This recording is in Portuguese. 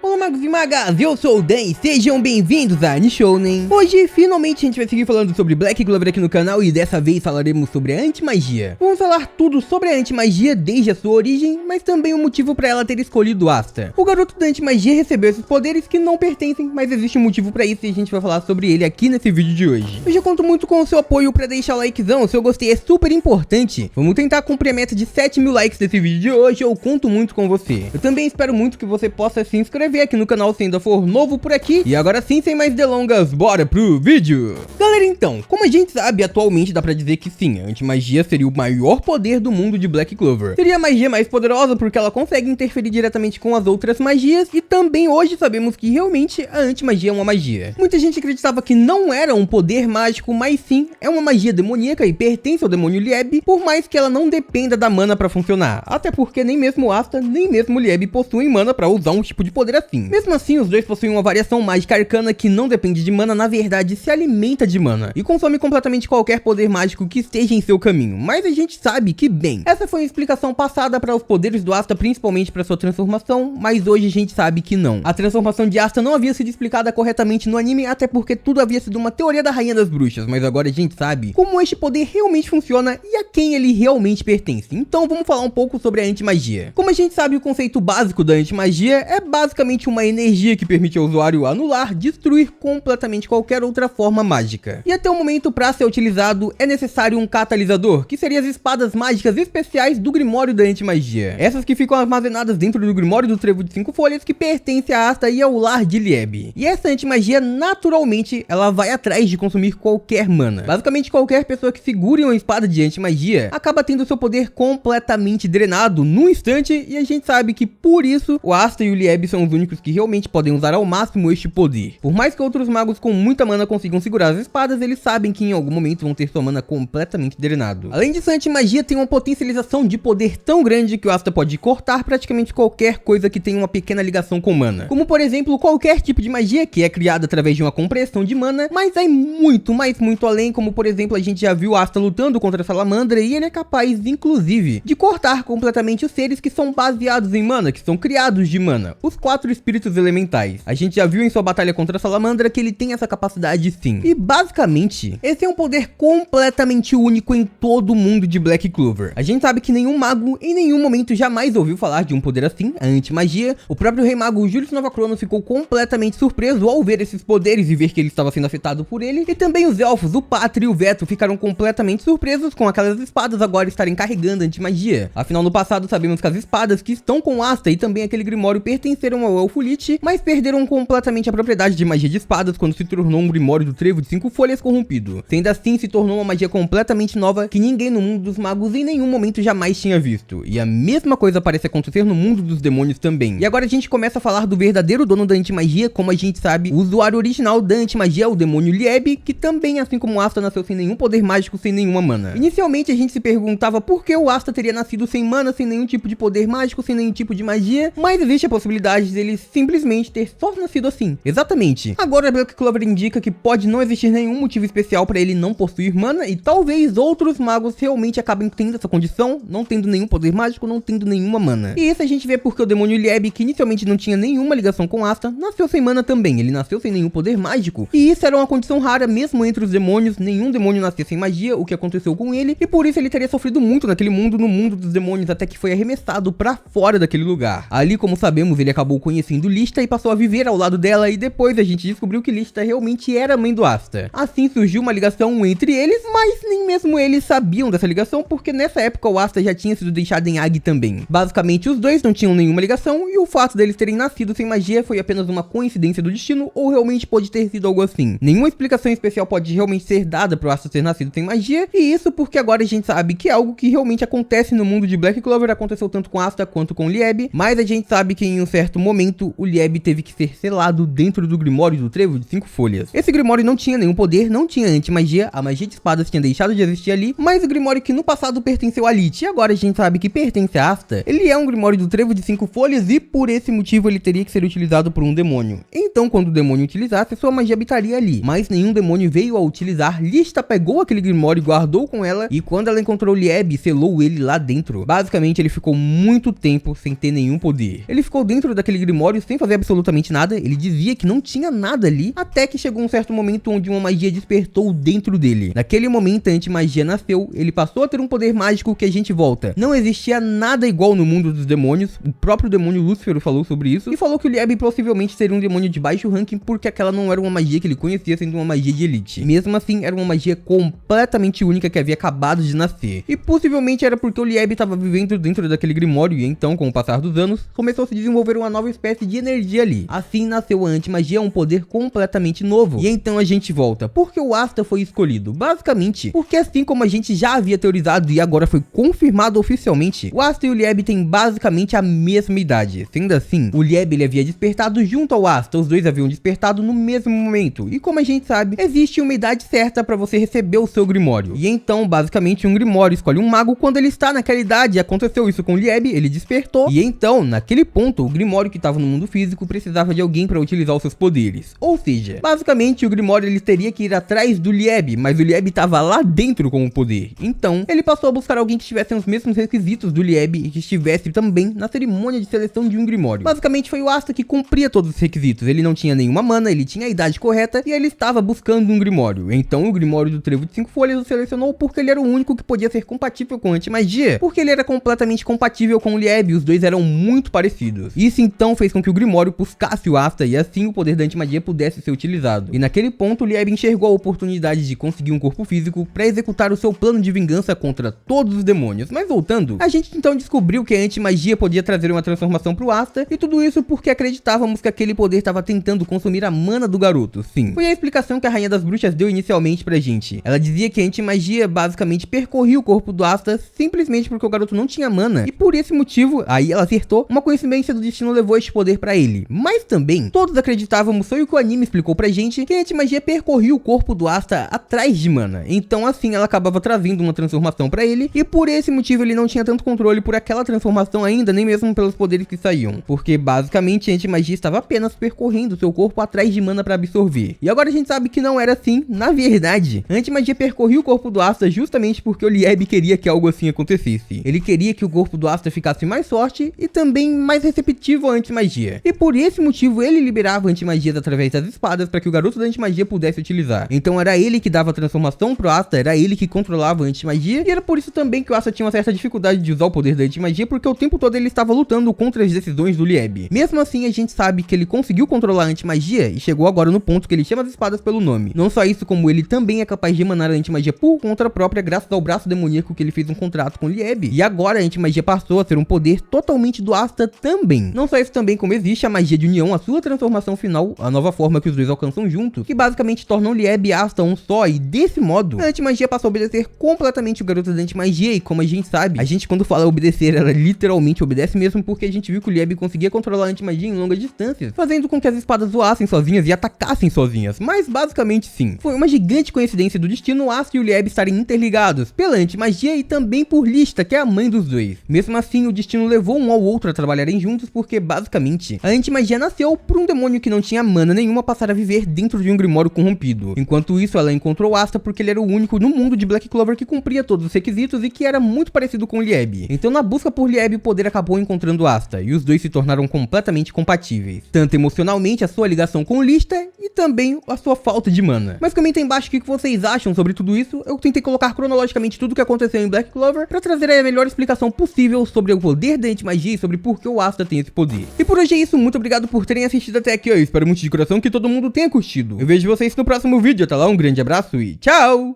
Olá magos e magas, eu sou o Dan e sejam bem-vindos a Nishounen. Hoje, finalmente, a gente vai seguir falando sobre Black Clover aqui no canal e dessa vez falaremos sobre a anti-magia. Vamos falar tudo sobre a anti-magia desde a sua origem, mas também o motivo para ela ter escolhido Asta. O garoto da anti-magia recebeu esses poderes que não pertencem, mas existe um motivo para isso e a gente vai falar sobre ele aqui nesse vídeo de hoje. Eu já conto muito com o seu apoio para deixar o likezão, o seu gostei é super importante. Vamos tentar cumprir a meta de 7.000 likes desse vídeo de hoje, eu conto muito com você. Eu também espero muito que você possa se inscrever aqui no canal se ainda for novo por aqui. E agora sim, sem mais delongas, bora pro vídeo! Galera, então, como a gente sabe, atualmente dá pra dizer que sim, a anti-magia seria o maior poder do mundo de Black Clover. Seria a magia mais poderosa porque ela consegue interferir diretamente com as outras magias e também hoje sabemos que realmente a anti-magia é uma magia. Muita gente acreditava que não era um poder mágico, mas sim, é uma magia demoníaca e pertence ao demônio Lieb, por mais que ela não dependa da mana pra funcionar. Até porque nem mesmo Asta, nem mesmo Lieb possuem mana pra usar um tipo de poder assim. Mesmo assim, os dois possuem uma variação mágica arcana que não depende de mana, na verdade se alimenta de mana e consome completamente qualquer poder mágico que esteja em seu caminho. Mas a gente sabe que, bem, essa foi uma explicação passada para os poderes do Asta, principalmente para sua transformação, mas hoje a gente sabe que não. A transformação de Asta não havia sido explicada corretamente no anime, até porque tudo havia sido uma teoria da Rainha das Bruxas, mas agora a gente sabe como este poder realmente funciona e a quem ele realmente pertence. Então vamos falar um pouco sobre a anti-magia. Como a gente sabe, o conceito básico da anti-magia é basicamente uma energia que permite ao usuário anular, destruir completamente qualquer outra forma mágica. E até o momento, para ser utilizado, é necessário um catalisador, que seria as espadas mágicas especiais do Grimório da anti-magia. Essas que ficam armazenadas dentro do Grimório do Trevo de 5 Folhas, que pertence a Asta e ao lar de Lieb. E essa anti-magia, naturalmente, ela vai atrás de consumir qualquer mana. Basicamente, qualquer pessoa que segure uma espada de anti-magia acaba tendo seu poder completamente drenado num instante, e a gente sabe que por isso o Asta e o Lieb são os únicos que realmente podem usar ao máximo este poder. Por mais que outros magos com muita mana consigam segurar as espadas, eles sabem que em algum momento vão ter sua mana completamente drenado. Além disso, a anti-magia tem uma potencialização de poder tão grande que o Asta pode cortar praticamente qualquer coisa que tenha uma pequena ligação com mana. Como por exemplo, qualquer tipo de magia que é criada através de uma compressão de mana, mas vai muito, mas muito além, como por exemplo a gente já viu Asta lutando contra a Salamandra e ele é capaz, inclusive, de cortar completamente os seres que são baseados em mana, que são criados de mana, os 4 espíritos elementais. A gente já viu em sua batalha contra a Salamandra que ele tem essa capacidade sim. E basicamente, esse é um poder completamente único em todo o mundo de Black Clover. A gente sabe que nenhum mago em nenhum momento jamais ouviu falar de um poder assim, a anti-magia. O próprio rei mago Julius Novachrono ficou completamente surpreso ao ver esses poderes e ver que ele estava sendo afetado por ele. E também os elfos, o Pátria e o Veto ficaram completamente surpresos com aquelas espadas agora estarem carregando anti-magia. Afinal, no passado sabemos que as espadas que estão com Asta e também aquele Grimório pertenceram ao Elfo Lich, mas perderam completamente a propriedade de magia de espadas quando se tornou um Grimório do Trevo de 5 Folhas corrompido. Sendo assim, se tornou uma magia completamente nova que ninguém no mundo dos magos em nenhum momento jamais tinha visto. E a mesma coisa parece acontecer no mundo dos demônios também. E agora a gente começa a falar do verdadeiro dono da anti-magia. Como a gente sabe, o usuário original da anti-magia é o demônio Lieb, que também, assim como Asta, nasceu sem nenhum poder mágico, sem nenhuma mana. Inicialmente a gente se perguntava por que o Asta teria nascido sem mana, sem nenhum tipo de poder mágico, sem nenhum tipo de magia, mas existe a possibilidade dele simplesmente ter só nascido assim. Exatamente. Agora Black Clover indica que pode não existir nenhum motivo especial para ele não possuir mana e talvez outros magos realmente acabem tendo essa condição, não tendo nenhum poder mágico, não tendo nenhuma mana. E isso a gente vê porque o demônio Lieb, que inicialmente não tinha nenhuma ligação com Asta, nasceu sem mana também. Ele nasceu sem nenhum poder mágico e isso era uma condição rara mesmo entre os demônios. Nenhum demônio nascia sem magia, o que aconteceu com ele, e por isso ele teria sofrido muito naquele mundo, no mundo dos demônios, até que foi arremessado pra fora daquele lugar. Ali, como sabemos, ele acabou conhecendo Lista e passou a viver ao lado dela, e depois a gente descobriu que Lista realmente era a mãe do Asta. Assim surgiu uma ligação entre eles, mas nem mesmo eles sabiam dessa ligação, porque nessa época o Asta já tinha sido deixado em Ag também. Basicamente os dois não tinham nenhuma ligação, e o fato deles terem nascido sem magia foi apenas uma coincidência do destino, ou realmente pode ter sido algo assim. Nenhuma explicação especial pode realmente ser dada pro Asta ter nascido sem magia, e isso porque agora a gente sabe que é algo que realmente acontece no mundo de Black Clover, aconteceu tanto com Asta quanto com Lieb, mas a gente sabe que em um certo momento o Lieb teve que ser selado dentro do Grimório do Trevo de 5 Folhas. Esse Grimório não tinha nenhum poder, não tinha anti-magia, a magia de espadas tinha deixado de existir ali, mas o Grimório que no passado pertenceu a Lich e agora a gente sabe que pertence a Asta, ele é um Grimório do Trevo de 5 Folhas e por esse motivo ele teria que ser utilizado por um demônio. Então quando o demônio utilizasse, sua magia habitaria ali, mas nenhum demônio veio a utilizar. Lista pegou aquele Grimório e guardou com ela, e quando ela encontrou Lieb, selou ele lá dentro. Basicamente ele ficou muito tempo sem ter nenhum poder. Ele ficou dentro daquele Grimório Grimório sem fazer absolutamente nada. Ele dizia que não tinha nada ali, até que chegou um certo momento onde uma magia despertou dentro dele. Naquele momento a antimagia nasceu, ele passou a ter um poder mágico que a gente volta. Não existia nada igual no mundo dos demônios, o próprio demônio Lúcifer falou sobre isso, e falou que o Lieb possivelmente seria um demônio de baixo ranking porque aquela não era uma magia que ele conhecia sendo uma magia de elite. Mesmo assim, era uma magia completamente única que havia acabado de nascer. E possivelmente era porque o Lieb estava vivendo dentro daquele Grimório e então, com o passar dos anos, começou a se desenvolver uma nova espécie de energia ali. Assim nasceu a antimagia, um poder completamente novo. E então a gente volta. Por que o Asta foi escolhido? Basicamente, porque assim como a gente já havia teorizado e agora foi confirmado oficialmente, o Asta e o Lieb têm basicamente a mesma idade. Sendo assim, o Lieb ele havia despertado junto ao Asta, os dois haviam despertado no mesmo momento. E como a gente sabe, existe uma idade certa para você receber o seu Grimório. E então, basicamente, um Grimório escolhe um mago quando ele está naquela idade. Aconteceu isso com o Lieb, ele despertou. E então, naquele ponto, o Grimório que estava no mundo físico precisava de alguém para utilizar os seus poderes. Ou seja, basicamente o Grimório ele teria que ir atrás do Lieb, mas o Lieb estava lá dentro com o poder. Então, ele passou a buscar alguém que tivesse os mesmos requisitos do Lieb e que estivesse também na cerimônia de seleção de um Grimório. Basicamente foi o Asta que cumpria todos os requisitos. Ele não tinha nenhuma mana, ele tinha a idade correta e ele estava buscando um Grimório. Então o Grimório do Trevo de 5 Folhas o selecionou porque ele era o único que podia ser compatível com antimagia, porque ele era completamente compatível com o Lieb e os dois eram muito parecidos. Isso então fez com que o Grimório buscasse o Asta e assim o poder da antimagia pudesse ser utilizado. E naquele ponto o Lieb enxergou a oportunidade de conseguir um corpo físico para executar o seu plano de vingança contra todos os demônios. Mas voltando, a gente então descobriu que a antimagia podia trazer uma transformação pro Asta, e tudo isso porque acreditávamos que aquele poder estava tentando consumir a mana do garoto. Sim, foi a explicação que a Rainha das Bruxas deu inicialmente pra gente. Ela dizia que a antimagia basicamente percorria o corpo do Asta simplesmente porque o garoto não tinha mana, e por esse motivo, aí ela acertou, uma coincidência do destino levou este poder pra ele. Mas também, todos acreditávamos, foi o que o anime explicou pra gente, que a antimagia percorria o corpo do Asta atrás de mana. Então assim ela acabava trazendo uma transformação pra ele, e por esse motivo ele não tinha tanto controle por aquela transformação ainda, nem mesmo pelos poderes que saíam. Porque basicamente a antimagia estava apenas percorrendo seu corpo atrás de mana pra absorver. E agora a gente sabe que não era assim. Na verdade, a antimagia percorria o corpo do Asta justamente porque o Lieb queria que algo assim acontecesse. Ele queria que o corpo do Asta ficasse mais forte e também mais receptivo à antimagia. E por esse motivo ele liberava antimagias através das espadas para que o garoto da antimagia pudesse utilizar. Então era ele que dava a transformação pro Asta, era ele que controlava a antimagia, e era por isso também que o Asta tinha uma certa dificuldade de usar o poder da antimagia, porque o tempo todo ele estava lutando contra as decisões do Lieb. Mesmo assim, a gente sabe que ele conseguiu controlar a antimagia e chegou agora no ponto que ele chama as espadas pelo nome. Não só isso, como ele também é capaz de emanar a antimagia por conta própria, graças ao braço demoníaco que ele fez um contrato com o Lieb. E agora a antimagia passou a ser um poder totalmente do Asta também. Não só isso também, como existe a magia de união, a sua transformação final, a nova forma que os dois alcançam juntos, que basicamente tornam o Lieb e Asta um só, e desse modo, a antimagia passou a obedecer completamente o garoto da antimagia, e como a gente sabe, a gente quando fala obedecer, ela literalmente obedece mesmo, porque a gente viu que o Lieb conseguia controlar a antimagia em longas distâncias, fazendo com que as espadas voassem sozinhas e atacassem sozinhas. Mas basicamente sim, foi uma gigante coincidência do destino o Asta e o Lieb estarem interligados pela antimagia e também por Lista, que é a mãe dos dois. Mesmo assim, o destino levou um ao outro a trabalharem juntos, porque basicamente a antimagia nasceu por um demônio que não tinha mana nenhuma passar a viver dentro de um Grimório corrompido. Enquanto isso, ela encontrou o Asta porque ele era o único no mundo de Black Clover que cumpria todos os requisitos e que era muito parecido com o Lieb. Então na busca por Lieb, o poder acabou encontrando Asta, e os dois se tornaram completamente compatíveis, tanto emocionalmente, a sua ligação com Lista e também a sua falta de mana. Mas comenta aí embaixo o que vocês acham sobre tudo isso. Eu tentei colocar cronologicamente tudo o que aconteceu em Black Clover para trazer a melhor explicação possível sobre o poder da antimagia e sobre por que o Asta tem esse poder. E por hoje é isso, muito obrigado por terem assistido até aqui, eu espero muito de coração que todo mundo tenha curtido. Eu vejo vocês no próximo vídeo, até lá, um grande abraço e tchau!